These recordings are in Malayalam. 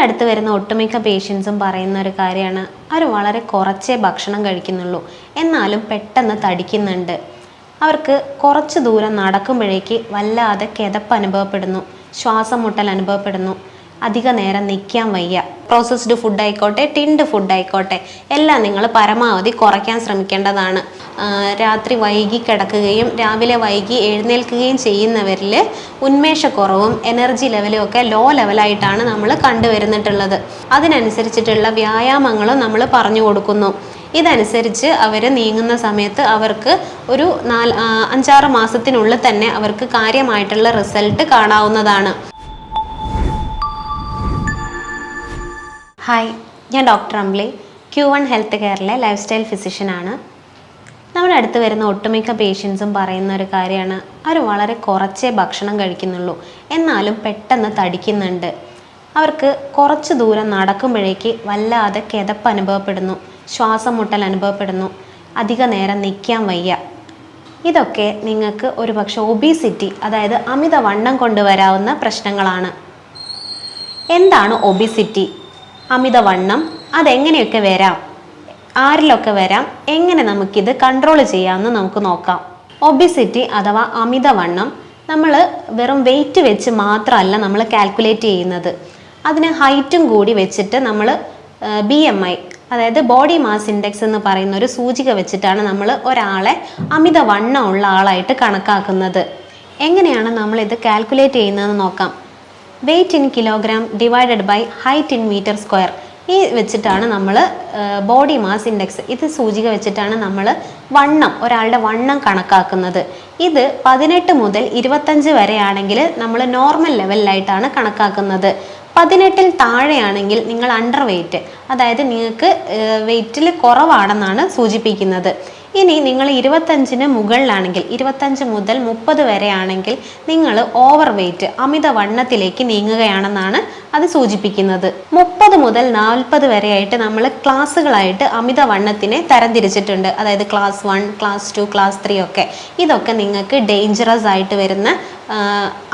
അടുത്ത് വരുന്ന ഒട്ടുമിക്ക പേഷ്യൻസും പറയുന്ന ഒരു കാര്യമാണ്, അവർ വളരെ കുറച്ചേ ഭക്ഷണം കഴിക്കുന്നുള്ളൂ, എന്നാലും പെട്ടെന്ന് തടിക്കുന്നുണ്ട്. അവർക്ക് കുറച്ച് ദൂരം നടക്കുമ്പോഴേക്ക് വല്ലാതെ കിതപ്പ് അനുഭവപ്പെടുന്നു, ശ്വാസം മുട്ടൽ അനുഭവപ്പെടുന്നു, അധിക നേരം നിൽക്കാൻ വയ്യ. പ്രോസസ്ഡ് ഫുഡ് ആയിക്കോട്ടെ, ടിൻഡ് ഫുഡ് ആയിക്കോട്ടെ, എല്ലാം നിങ്ങൾ പരമാവധി കുറയ്ക്കാൻ ശ്രമിക്കേണ്ടതാണ്. രാത്രി വൈകി കിടക്കുകയും രാവിലെ വൈകി എഴുന്നേൽക്കുകയും ചെയ്യുന്നവരിൽ ഉന്മേഷക്കുറവും എനർജി ലെവലും ഒക്കെ ലോ ലെവലായിട്ടാണ് നമ്മൾ കണ്ടുവരുന്നിട്ടുള്ളത്. അതിനനുസരിച്ചിട്ടുള്ള വ്യായാമങ്ങളും നമ്മൾ പറഞ്ഞു കൊടുക്കുന്നു. ഇതനുസരിച്ച് അവർ നീങ്ങുന്ന സമയത്ത് അവർക്ക് ഒരു 5-6 മാസത്തിനുള്ളിൽ തന്നെ അവർക്ക് കാര്യമായിട്ടുള്ള റിസൾട്ട് കാണാവുന്നതാണ്. ഹായ്, ഞാൻ ഡോക്ടർ അംബ്ലി, Q1 ഹെൽത്ത് കെയറിലെ ലൈഫ് സ്റ്റൈൽ ഫിസിഷ്യനാണ്. നമ്മുടെ അടുത്ത് വരുന്ന ഒട്ടുമിക്ക പേഷ്യൻസും പറയുന്ന ഒരു കാര്യമാണ്, അവർ വളരെ കുറച്ചേ ഭക്ഷണം കഴിക്കുന്നുള്ളൂ, എന്നാലും പെട്ടെന്ന് തടിക്കുന്നുണ്ട്. അവർക്ക് കുറച്ച് ദൂരം നടക്കുമ്പോഴേക്ക് വല്ലാതെ കിതപ്പ് അനുഭവപ്പെടുന്നു, ശ്വാസം മുട്ടൽ അനുഭവപ്പെടുന്നു, അധിക നേരം നിൽക്കാൻ വയ്യ. ഇതൊക്കെ നിങ്ങൾക്ക് ഒരുപക്ഷെ ഒബീസിറ്റി, അതായത് അമിതവണ്ണം കൊണ്ടുവരാവുന്ന പ്രശ്നങ്ങളാണ്. എന്താണ് ഒബീസിറ്റി, അമിതവണ്ണം? അതെങ്ങനെയൊക്കെ വരാം, ആരിലൊക്കെ വരാം, എങ്ങനെ നമുക്കിത് കൺട്രോൾ ചെയ്യാമെന്ന് നമുക്ക് നോക്കാം. ഒബിസിറ്റി അഥവാ അമിതവണ്ണം നമ്മൾ വെറും വെയിറ്റ് വെച്ച് മാത്രമല്ല നമ്മൾ കാൽക്കുലേറ്റ് ചെയ്യുന്നത്. അതിന് ഹൈറ്റും കൂടി വെച്ചിട്ട് നമ്മൾ BMI, അതായത് ബോഡി മാസ് ഇൻഡെക്സ് എന്ന് പറയുന്ന ഒരു സൂചിക വെച്ചിട്ടാണ് നമ്മൾ ഒരാളെ അമിതവണ്ണം ഉള്ള ആളായിട്ട് കണക്കാക്കുന്നത്. എങ്ങനെയാണ് നമ്മളിത് കാൽക്കുലേറ്റ് ചെയ്യുന്നതെന്ന് നോക്കാം. Weight in kilogram divided by height in metre square, ഈ വെച്ചിട്ടാണ് നമ്മൾ ബോഡി മാസ് ഇൻഡെക്സ്, ഇത് സൂചിക വെച്ചിട്ടാണ് നമ്മൾ ഒരാളുടെ വണ്ണം കണക്കാക്കുന്നത്. ഇത് 18 മുതൽ 25 വരെയാണെങ്കിൽ നമ്മൾ നോർമൽ ലെവലിലായിട്ടാണ് കണക്കാക്കുന്നത്. 18-ൽ താഴെയാണെങ്കിൽ നിങ്ങൾ അണ്ടർ വെയ്റ്റ്, അതായത് നിങ്ങൾക്ക് വെയ്റ്റിൽ കുറവാണെന്നാണ് സൂചിപ്പിക്കുന്നത്. ഇനി നിങ്ങൾ 25-ന് മുകളിലാണെങ്കിൽ, 25 മുതൽ 30 വരെ ആണെങ്കിൽ നിങ്ങൾ ഓവർ വെയ്റ്റ്, അമിതവണ്ണത്തിലേക്ക് നീങ്ങുകയാണെന്നാണ് അത് സൂചിപ്പിക്കുന്നത്. 30 മുതൽ 40 വരെയായിട്ട് നമ്മൾ ക്ലാസ്സുകളായിട്ട് അമിതവണ്ണത്തിനെ തരംതിരിച്ചിട്ടുണ്ട്. അതായത് ക്ലാസ് 1, ക്ലാസ് 2, ക്ലാസ് 3 ഒക്കെ. ഇതൊക്കെ നിങ്ങൾക്ക് ഡേഞ്ചറസ് ആയിട്ട് വരുന്ന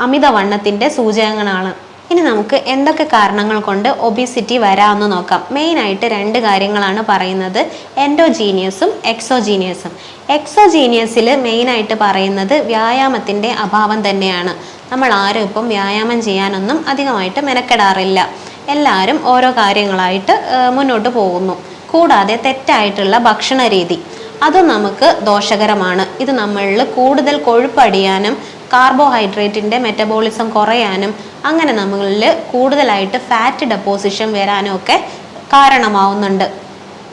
അമിതവണ്ണത്തിൻ്റെ സൂചകങ്ങളാണ്. ഇനി നമുക്ക് എന്തൊക്കെ കാരണങ്ങൾ കൊണ്ട് ഒബിസിറ്റി വരാമെന്ന് നോക്കാം. മെയിനായിട്ട് 2 കാര്യങ്ങളാണ് പറയുന്നത്, എൻഡോജീനിയസും എക്സോജീനിയസും. എക്സോജീനിയസിൽ മെയിനായിട്ട് പറയുന്നത് വ്യായാമത്തിൻ്റെ അഭാവം തന്നെയാണ്. നമ്മൾ ആരും ഇപ്പം വ്യായാമം ചെയ്യാനൊന്നും അധികമായിട്ട് മെനക്കെടാറില്ല. എല്ലാവരും ഓരോ കാര്യങ്ങളായിട്ട് മുന്നോട്ട് പോകുന്നു. കൂടാതെ തെറ്റായിട്ടുള്ള ഭക്ഷണ രീതി, അതും നമുക്ക് ദോഷകരമാണ്. ഇത് നമ്മളിൽ കൂടുതൽ കൊഴുപ്പടിയാനും കാർബോഹൈഡ്രേറ്റിൻ്റെ മെറ്റബോളിസം കുറയാനും അങ്ങനെ നമ്മളിൽ കൂടുതലായിട്ട് ഫാറ്റ് ഡെപ്പോസിഷൻ വരാനും ഒക്കെ കാരണമാവുന്നുണ്ട്.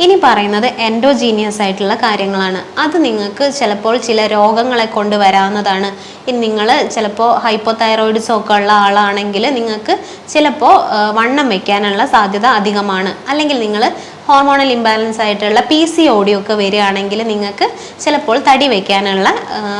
ഇനി പറയുന്നത് എൻഡോജീനിയസ് ആയിട്ടുള്ള കാര്യങ്ങളാണ്. അത് നിങ്ങൾക്ക് ചിലപ്പോൾ ചില രോഗങ്ങളെ കൊണ്ട് വരാവുന്നതാണ്. ഇനി നിങ്ങൾ ചിലപ്പോൾ ഹൈപ്പോതൈറോയിഡ്സ് ഒക്കെ ഉള്ള ആളാണെങ്കിൽ നിങ്ങൾക്ക് ചിലപ്പോൾ വണ്ണം വയ്ക്കാനുള്ള സാധ്യത അധികമാണ്. അല്ലെങ്കിൽ നിങ്ങൾ ഹോർമോണൽ ഇംബാലൻസ് ആയിട്ടുള്ള PCOD ഒക്കെ വരികയാണെങ്കിൽ നിങ്ങൾക്ക് ചിലപ്പോൾ തടി വയ്ക്കാനുള്ള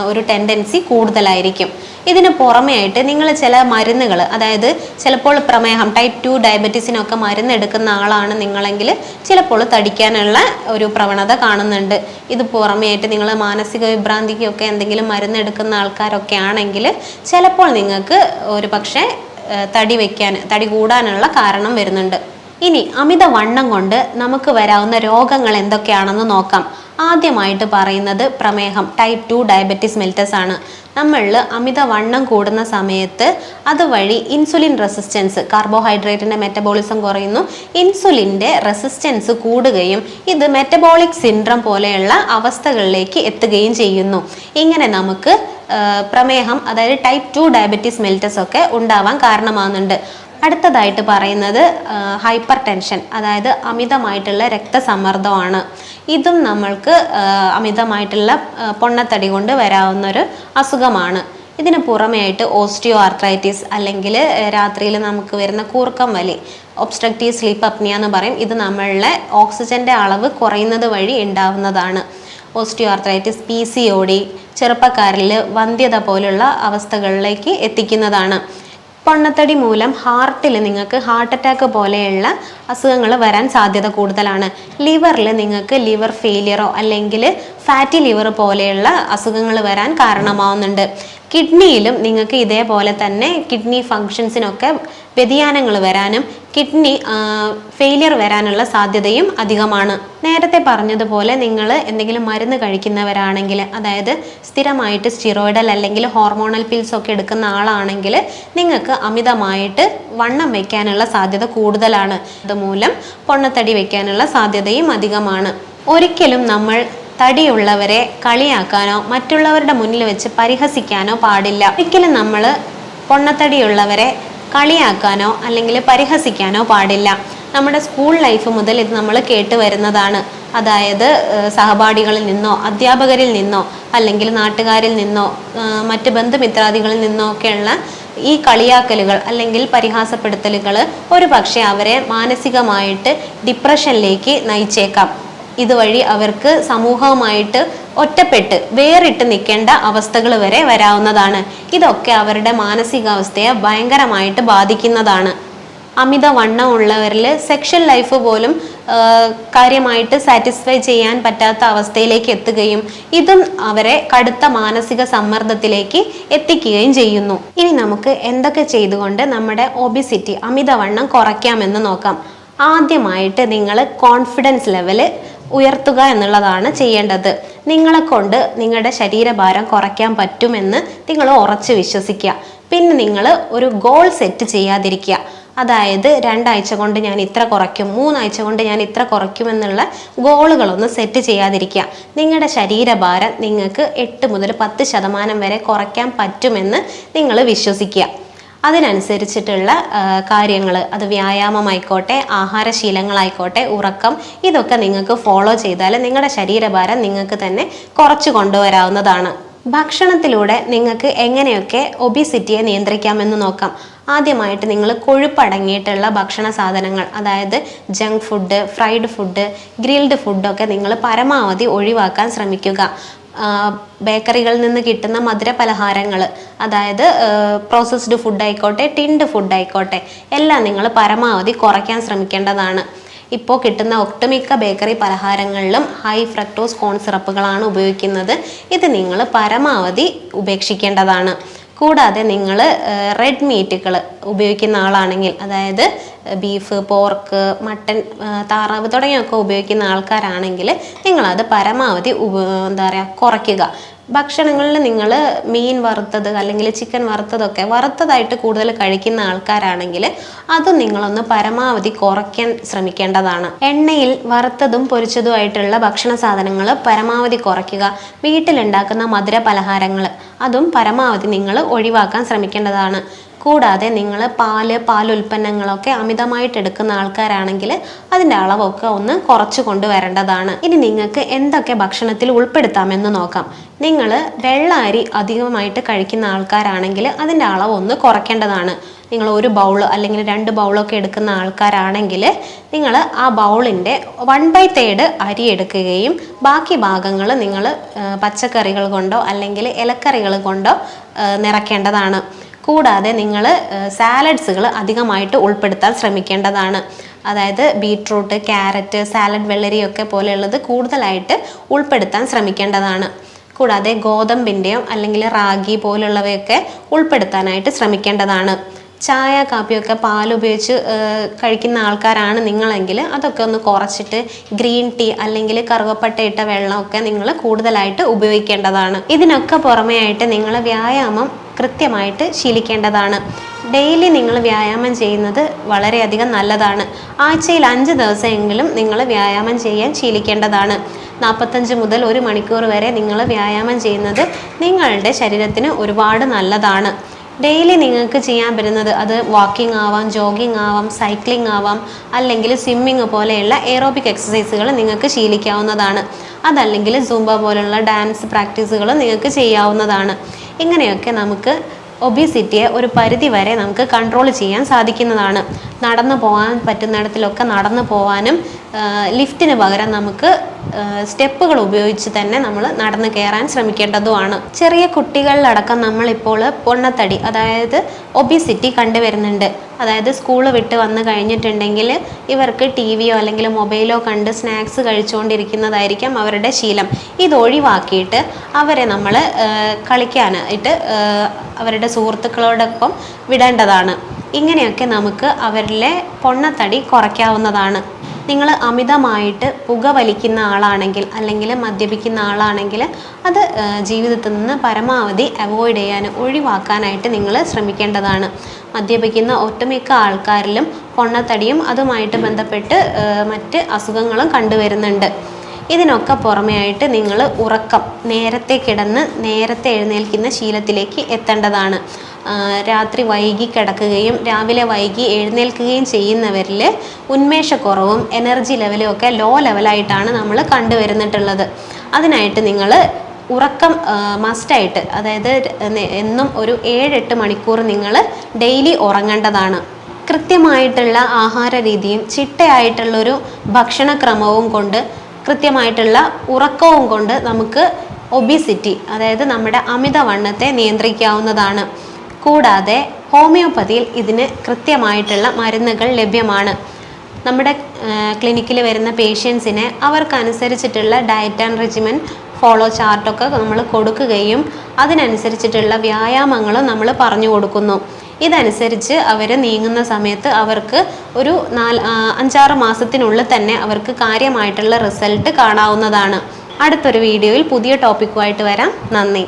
ഒരു ടെൻഡൻസി കൂടുതലായിരിക്കും. ഇതിന് പുറമേ ആയിട്ട് നിങ്ങൾ ചില മരുന്നുകൾ, അതായത് ചിലപ്പോൾ പ്രമേഹം, ടൈപ്പ് 2 ഡയബറ്റീസിനൊക്കെ മരുന്ന് എടുക്കുന്ന ആളാണ് നിങ്ങളെങ്കിൽ ചിലപ്പോൾ തടിക്കാനുള്ള ഒരു പ്രവണത കാണുന്നുണ്ട്. ഇത് പുറമേ ആയിട്ട് നിങ്ങൾ മാനസിക വിഭ്രാന്തിക്കൊക്കെ എന്തെങ്കിലും മരുന്ന് എടുക്കുന്ന ആൾക്കാരൊക്കെ ആണെങ്കിൽ ചിലപ്പോൾ നിങ്ങൾക്ക് ഒരു പക്ഷേ തടി കൂടാനുള്ള കാരണം വരുന്നുണ്ട്. ഇനി അമിതവണ്ണം കൊണ്ട് നമുക്ക് വരാവുന്ന രോഗങ്ങൾ എന്തൊക്കെയാണെന്ന് നോക്കാം. ആദ്യമായിട്ട് പറയുന്നത് പ്രമേഹം, ടൈപ്പ് 2 ഡയബറ്റീസ് മെലിറ്റസ് ആണ്. നമ്മളിൽ അമിതവണ്ണം കൂടുന്ന സമയത്ത് അതുവഴി ഇൻസുലിൻ റെസിസ്റ്റൻസ്, കാർബോഹൈഡ്രേറ്റിൻ്റെ മെറ്റബോളിസം കുറയുന്നു, ഇൻസുലിൻ്റെ റെസിസ്റ്റൻസ് കൂടുകയും ഇത് മെറ്റബോളിക് സിൻഡ്രം പോലെയുള്ള അവസ്ഥകളിലേക്ക് എത്തുകയും ചെയ്യുന്നു. ഇങ്ങനെ നമുക്ക് പ്രമേഹം, അതായത് ടൈപ്പ് 2 ഡയബറ്റീസ് മെലിറ്റസ് ഒക്കെ ഉണ്ടാവാൻ കാരണമാകുന്നുണ്ട്. അടുത്തതായിട്ട് പറയുന്നത് ഹൈപ്പർ ടെൻഷൻ, അതായത് അമിതമായിട്ടുള്ള രക്തസമ്മർദ്ദമാണ്. ഇതും നമ്മൾക്ക് അമിതമായിട്ടുള്ള പൊണ്ണത്തടി കൊണ്ട് വരാവുന്നൊരു അസുഖമാണ്. ഇതിന് പുറമേ ആയിട്ട് ഓസ്റ്റിയോ ആർത്രൈറ്റിസ്, അല്ലെങ്കിൽ രാത്രിയിൽ നമുക്ക് വരുന്ന കൂർക്കം വലി, ഒബ്സ്ട്രക്റ്റീവ് സ്ലീപ്പ് അപ്നിയ എന്ന് പറയും. ഇത് നമ്മളുടെ ഓക്സിജൻ്റെ അളവ് കുറയുന്നത് വഴി ഉണ്ടാവുന്നതാണ്. ഓസ്റ്റിയോ ആർത്രൈറ്റിസ്, PCOD ചെറുപ്പക്കാരിൽ വന്ധ്യത പോലുള്ള അവസ്ഥകളിലേക്ക് എത്തിക്കുന്നതാണ്. പൊണ്ണത്തടി മൂലം ഹാർട്ടിൽ നിങ്ങൾക്ക് ഹാർട്ട് അറ്റാക്ക് പോലെയുള്ള അസുഖങ്ങൾ വരാൻ സാധ്യത കൂടുതലാണ്. ലിവറിൽ നിങ്ങൾക്ക് ലിവർ ഫെയിലിയറോ അല്ലെങ്കിൽ ഫാറ്റി ലിവർ പോലെയുള്ള അസുഖങ്ങൾ വരാൻ കാരണമാവുന്നുണ്ട്. കിഡ്നിയിലും നിങ്ങൾക്ക് ഇതേപോലെ തന്നെ കിഡ്നി ഫങ്ഷൻസിനൊക്കെ വ്യതിയാനങ്ങൾ വരാനും കിഡ്നി ഫെയിലിയർ വരാനുള്ള സാധ്യതയും അധികമാണ്. നേരത്തെ പറഞ്ഞതുപോലെ നിങ്ങൾ എന്തെങ്കിലും മരുന്ന് കഴിക്കുന്നവരാണെങ്കിൽ, അതായത് സ്ഥിരമായിട്ട് സ്റ്റിറോയിഡൽ അല്ലെങ്കിൽ ഹോർമോണൽ പിൽസ് ഒക്കെ എടുക്കുന്ന ആളാണെങ്കിൽ നിങ്ങൾക്ക് അമിതമായിട്ട് വണ്ണം വയ്ക്കാനുള്ള സാധ്യത കൂടുതലാണ്. അതുമൂലം പൊണ്ണത്തടി വയ്ക്കാനുള്ള സാധ്യതയും അധികമാണ്. ഒരിക്കലും നമ്മൾ തടിയുള്ളവരെ കളിയാക്കാനോ മറ്റുള്ളവരുടെ മുന്നിൽ വെച്ച് പരിഹസിക്കാനോ പാടില്ല. ഒരിക്കലും നമ്മൾ പൊണ്ണത്തടിയുള്ളവരെ കളിയാക്കാനോ അല്ലെങ്കിൽ പരിഹസിക്കാനോ പാടില്ല. നമ്മുടെ സ്കൂൾ ലൈഫ് മുതൽ ഇത് നമ്മൾ കേട്ട് വരുന്നതാണ്. അതായത് സഹപാഠികളിൽ നിന്നോ അധ്യാപകരിൽ നിന്നോ അല്ലെങ്കിൽ നാട്ടുകാരിൽ നിന്നോ മറ്റ് ബന്ധുമിത്രാദികളിൽ നിന്നോ ഒക്കെയുള്ള ഈ കളിയാക്കലുകൾ അല്ലെങ്കിൽ പരിഹാസപ്പെടുത്തലുകൾ ഒരു പക്ഷേ അവരെ മാനസികമായിട്ട് ഡിപ്രഷനിലേക്ക് നയിച്ചേക്കാം. ഇതുവഴി അവർക്ക് സമൂഹവുമായിട്ട് ഒറ്റപ്പെട്ട് വേറിട്ട് നിൽക്കേണ്ട അവസ്ഥകൾ വരെ വരാവുന്നതാണ്. ഇതൊക്കെ അവരുടെ മാനസികാവസ്ഥയെ ഭയങ്കരമായിട്ട് ബാധിക്കുന്നതാണ്. അമിത വണ്ണം ഉള്ളവരിൽ സെക്ഷൽ ലൈഫ് പോലും കാര്യമായിട്ട് സാറ്റിസ്ഫൈ ചെയ്യാൻ പറ്റാത്ത അവസ്ഥയിലേക്ക് എത്തുകയും ഇതും അവരെ കടുത്ത മാനസിക സമ്മർദ്ദത്തിലേക്ക് എത്തിക്കുകയും ചെയ്യുന്നു. ഇനി നമുക്ക് എന്തൊക്കെ ചെയ്തുകൊണ്ട് നമ്മുടെ ഒബിസിറ്റി അമിതവണ്ണം കുറയ്ക്കാമെന്ന് നോക്കാം. ആദ്യമായിട്ട് നിങ്ങൾ കോൺഫിഡൻസ് ലെവല് ഉയർത്തുക എന്നുള്ളതാണ് ചെയ്യേണ്ടത്. നിങ്ങളെ കൊണ്ട് നിങ്ങളുടെ ശരീരഭാരം കുറയ്ക്കാൻ പറ്റുമെന്ന് നിങ്ങൾ ഉറച്ച് വിശ്വസിക്കുക. പിന്നെ നിങ്ങൾ ഒരു ഗോൾ സെറ്റ് ചെയ്യാതിരിക്കുക. അതായത് 2 ആഴ്ച കൊണ്ട് ഞാൻ ഇത്ര കുറയ്ക്കും, 3 ആഴ്ച കൊണ്ട് ഞാൻ ഇത്ര കുറയ്ക്കുമെന്നുള്ള ഗോളുകളൊന്നും സെറ്റ് ചെയ്യാതിരിക്കുക. നിങ്ങളുടെ ശരീരഭാരം നിങ്ങൾക്ക് 8 മുതൽ 10% വരെ കുറയ്ക്കാൻ പറ്റുമെന്ന് നിങ്ങൾ വിശ്വസിക്കുക. അതിനനുസരിച്ചിട്ടുള്ള കാര്യങ്ങൾ, അത് വ്യായാമമായിക്കോട്ടെ, ആഹാരശീലങ്ങളായിക്കോട്ടെ, ഉറക്കം, ഇതൊക്കെ നിങ്ങൾക്ക് ഫോളോ ചെയ്താൽ നിങ്ങളുടെ ശരീരഭാരം നിങ്ങൾക്ക് തന്നെ കുറച്ച് കൊണ്ടുവരാവുന്നതാണ്. ഭക്ഷണത്തിലൂടെ നിങ്ങൾക്ക് എങ്ങനെയൊക്കെ ഒബിസിറ്റിയെ നിയന്ത്രിക്കാമെന്ന് നോക്കാം. ആദ്യമായിട്ട് നിങ്ങൾ കൊഴുപ്പടങ്ങിയിട്ടുള്ള ഭക്ഷണ സാധനങ്ങൾ, അതായത് junk food, fried food, grilled ഫുഡൊക്കെ നിങ്ങൾ പരമാവധി ഒഴിവാക്കാൻ ശ്രമിക്കുക. ബേക്കറികളിൽ നിന്ന് കിട്ടുന്ന മധുര പലഹാരങ്ങൾ, അതായത് പ്രോസസ്ഡ് ഫുഡ് ആയിക്കോട്ടെ, ടിൻഡ് ഫുഡ് ആയിക്കോട്ടെ, എല്ലാം നിങ്ങൾ പരമാവധി കുറയ്ക്കാൻ ശ്രമിക്കേണ്ടതാണ്. ഇപ്പോൾ കിട്ടുന്ന ഒട്ടുമിക്ക ബേക്കറി പലഹാരങ്ങളിലും ഹൈ ഫ്രക്ടോസ് കോൺ സിറപ്പുകളാണ് ഉപയോഗിക്കുന്നത്. ഇത് നിങ്ങൾ പരമാവധി ഉപേക്ഷിക്കേണ്ടതാണ്. കൂടാതെ നിങ്ങൾ റെഡ് മീറ്റുകൾ ഉപയോഗിക്കുന്ന ആളാണെങ്കിൽ, അതായത് ബീഫ്, പോർക്ക്, മട്ടൻ, താറാവ് തുടങ്ങിയൊക്കെ ഉപയോഗിക്കുന്ന ആൾക്കാരാണെങ്കിൽ നിങ്ങളത് പരമാവധി കുറയ്ക്കുക. ഭക്ഷണങ്ങളിൽ നിങ്ങൾ മീൻ വറുത്തത് അല്ലെങ്കിൽ ചിക്കൻ വറുത്തതൊക്കെ വറുത്തതായിട്ട് കൂടുതൽ കഴിക്കുന്ന ആൾക്കാരാണെങ്കിൽ അതും നിങ്ങളൊന്ന് പരമാവധി കുറയ്ക്കാൻ ശ്രമിക്കേണ്ടതാണ്. എണ്ണയിൽ വറുത്തതും പൊരിച്ചതുമായിട്ടുള്ള ഭക്ഷണ സാധനങ്ങൾ പരമാവധി കുറയ്ക്കുക. വീട്ടിലുണ്ടാക്കുന്ന മധുര പലഹാരങ്ങൾ അതും പരമാവധി നിങ്ങൾ ഒഴിവാക്കാൻ ശ്രമിക്കേണ്ടതാണ്. കൂടാതെ നിങ്ങൾ പാലുൽപ്പന്നങ്ങളൊക്കെ അമിതമായിട്ട് എടുക്കുന്ന ആൾക്കാരാണെങ്കിൽ അതിൻ്റെ അളവൊക്കെ ഒന്ന് കുറച്ച് കൊണ്ടുവരേണ്ടതാണ്. ഇനി നിങ്ങൾക്ക് എന്തൊക്കെ ഭക്ഷണത്തിൽ ഉൾപ്പെടുത്താമെന്ന് നോക്കാം. നിങ്ങൾ വെള്ള അരി അധികമായിട്ട് കഴിക്കുന്ന ആൾക്കാരാണെങ്കിൽ അതിൻ്റെ അളവ് ഒന്ന് കുറയ്ക്കേണ്ടതാണ്. നിങ്ങൾ 1 ബൗൾ അല്ലെങ്കിൽ 2 ബൗളൊക്കെ എടുക്കുന്ന ആൾക്കാരാണെങ്കിൽ നിങ്ങൾ ആ ബൗളിൻ്റെ 1/3 അരി എടുക്കുകയും ബാക്കി ഭാഗങ്ങൾ നിങ്ങൾ പച്ചക്കറികൾ കൊണ്ടോ അല്ലെങ്കിൽ ഇലക്കറികൾ കൊണ്ടോ നിറയ്ക്കേണ്ടതാണ്. കൂടാതെ നിങ്ങൾ സാലഡ്സുകൾ അധികമായിട്ട് ഉൾപ്പെടുത്താൻ ശ്രമിക്കേണ്ടതാണ്. അതായത് ബീട്രൂട്ട്, ക്യാരറ്റ്, സാലഡ് വെള്ളരിയൊക്കെ പോലെയുള്ളത് കൂടുതലായിട്ട് ഉൾപ്പെടുത്താൻ ശ്രമിക്കേണ്ടതാണ്. കൂടാതെ ഗോതമ്പിൻ്റെയോ അല്ലെങ്കിൽ റാഗി പോലുള്ളവയൊക്കെ ഉൾപ്പെടുത്താനായിട്ട് ശ്രമിക്കേണ്ടതാണ്. ചായ, കാപ്പിയൊക്കെ പാലുപയോഗിച്ച് കഴിക്കുന്ന ആൾക്കാരാണ് നിങ്ങളെങ്കിൽ അതൊക്കെ ഒന്ന് കുറച്ചിട്ട് ഗ്രീൻ ടീ അല്ലെങ്കിൽ കറുവപ്പട്ട ഇട്ട വെള്ളമൊക്കെ നിങ്ങൾ കൂടുതലായിട്ട് ഉപയോഗിക്കേണ്ടതാണ്. ഇതിനൊക്കെ പുറമേ ആയിട്ട് നിങ്ങൾ വ്യായാമം കൃത്യമായിട്ട് ശീലിക്കേണ്ടതാണ്. ഡെയിലി നിങ്ങൾ വ്യായാമം ചെയ്യുന്നത് വളരെയധികം നല്ലതാണ്. ആഴ്ചയിൽ 5 ദിവസമെങ്കിലും നിങ്ങൾ വ്യായാമം ചെയ്യാൻ ശീലിക്കേണ്ടതാണ്. 45 മുതൽ 1 മണിക്കൂർ വരെ നിങ്ങൾ വ്യായാമം ചെയ്യുന്നത് നിങ്ങളുടെ ശരീരത്തിന് ഒരുപാട് നല്ലതാണ്. ഡെയിലി നിങ്ങൾക്ക് ചെയ്യാൻ പറ്റുന്നത് അത് വാക്കിംഗ് ആവാം, ജോഗിങ് ആവാം, സൈക്ലിംഗ് ആവാം, അല്ലെങ്കിൽ സ്വിമ്മിങ് പോലെയുള്ള എയറോബിക് എക്സസൈസുകൾ നിങ്ങൾക്ക് ശീലിക്കാവുന്നതാണ്. അതല്ലെങ്കിൽ സൂംബ പോലുള്ള ഡാൻസ് പ്രാക്ടീസുകൾ നിങ്ങൾക്ക് ചെയ്യാവുന്നതാണ്. ഇങ്ങനെയൊക്കെ നമുക്ക് ഒബിസിറ്റിയെ ഒരു പരിധി വരെ നമുക്ക് കൺട്രോൾ ചെയ്യാൻ സാധിക്കുന്നതാണ്. നടന്നു പോകാൻ പറ്റുന്നിടത്തിലൊക്കെ നടന്നു പോകാനും ലിഫ്റ്റിന് പകരം നമുക്ക് സ്റ്റെപ്പുകൾ ഉപയോഗിച്ച് തന്നെ നമ്മൾ നടന്നു കയറാൻ ശ്രമിക്കേണ്ടതുമാണ്. ചെറിയ കുട്ടികളിലടക്കം നമ്മളിപ്പോൾ പൊണ്ണത്തടി, അതായത് ഒബിസിറ്റി കണ്ടുവരുന്നുണ്ട്. അതായത് സ്കൂൾ വിട്ട് വന്ന് കഴിഞ്ഞിട്ടുണ്ടെങ്കിൽ ഇവർക്ക് ടി വിയോ അല്ലെങ്കിൽ മൊബൈലോ കണ്ട് സ്നാക്സ് കഴിച്ചുകൊണ്ടിരിക്കുന്നതായിരിക്കാം അവരുടെ ശീലം. ഇത് ഒഴിവാക്കിയിട്ട് അവരെ നമ്മൾ കളിക്കാനായിട്ട് അവരുടെ സുഹൃത്തുക്കളോടൊപ്പം വിടേണ്ടതാണ്. ഇങ്ങനെയൊക്കെ നമുക്ക് അവരിലെ പൊണ്ണത്തടി കുറയ്ക്കാവുന്നതാണ്. നിങ്ങൾ അമിതമായിട്ട് പുകവലിക്കുന്ന ആളാണെങ്കിൽ അല്ലെങ്കിൽ മദ്യപിക്കുന്ന ആളാണെങ്കിൽ അത് ജീവിതത്തിൽ നിന്ന് പരമാവധി അവോയ്ഡ് ചെയ്യാൻ ഒഴിവാക്കാനായിട്ട് നിങ്ങൾ ശ്രമിക്കേണ്ടതാണ്. മദ്യപിക്കുന്ന ഒട്ടുമിക്ക ആൾക്കാരിലും പൊണ്ണത്തടിയും അതുമായിട്ട് ബന്ധപ്പെട്ട് മറ്റ് അസുഖങ്ങളും കണ്ടുവരുന്നുണ്ട്. ഇതിനൊക്കെ പുറമേ ആയിട്ട് നിങ്ങൾ ഉറക്കം, നേരത്തെ കിടന്ന് നേരത്തെ എഴുന്നേൽക്കുന്ന ശീലത്തിലേക്ക് എത്തേണ്ടതാണ്. രാത്രി വൈകി കിടക്കുകയും രാവിലെ വൈകി എഴുന്നേൽക്കുകയും ചെയ്യുന്നവരിൽ ഉന്മേഷക്കുറവും എനർജി ലെവലും ഒക്കെ ലോ ലെവലായിട്ടാണ് നമ്മൾ കണ്ടുവരുന്നിട്ടുള്ളത്. അതിനായിട്ട് നിങ്ങൾ ഉറക്കം മസ്റ്റായിട്ട്, അതായത് എന്നും ഒരു 7-8 മണിക്കൂർ നിങ്ങൾ ഡെയിലി ഉറങ്ങേണ്ടതാണ്. കൃത്യമായിട്ടുള്ള ആഹാര രീതിയും ചിട്ടയായിട്ടുള്ളൊരു ഭക്ഷണക്രമവും കൊണ്ട് കൃത്യമായിട്ടുള്ള ഉറക്കവും കൊണ്ട് നമുക്ക് ഒബിസിറ്റി, അതായത് നമ്മുടെ അമിതവണ്ണത്തെ നിയന്ത്രിക്കാവുന്നതാണ്. കൂടാതെ ഹോമിയോപ്പതിയിൽ ഇതിന് കൃത്യമായിട്ടുള്ള മരുന്നുകൾ ലഭ്യമാണ്. നമ്മുടെ ക്ലിനിക്കിൽ വരുന്ന പേഷ്യൻസിനെ അവർക്കനുസരിച്ചിട്ടുള്ള ഡയറ്റ് ആൻഡ് റെജിമെൻ ഫോളോ ചാർട്ടൊക്കെ നമ്മൾ കൊടുക്കുകയും അതിനനുസരിച്ചിട്ടുള്ള വ്യായാമങ്ങളും നമ്മൾ പറഞ്ഞു കൊടുക്കുന്നു. ഇതനുസരിച്ച് അവർ നീങ്ങുന്ന സമയത്ത് അവർക്ക് ഒരു 5-6 മാസത്തിനുള്ളിൽ തന്നെ അവർക്ക് കാര്യമായിട്ടുള്ള റിസൾട്ട് കാണാവുന്നതാണ്. അടുത്തൊരു വീഡിയോയിൽ പുതിയ ടോപ്പിക്കുമായിട്ട് വരാം. നന്ദി.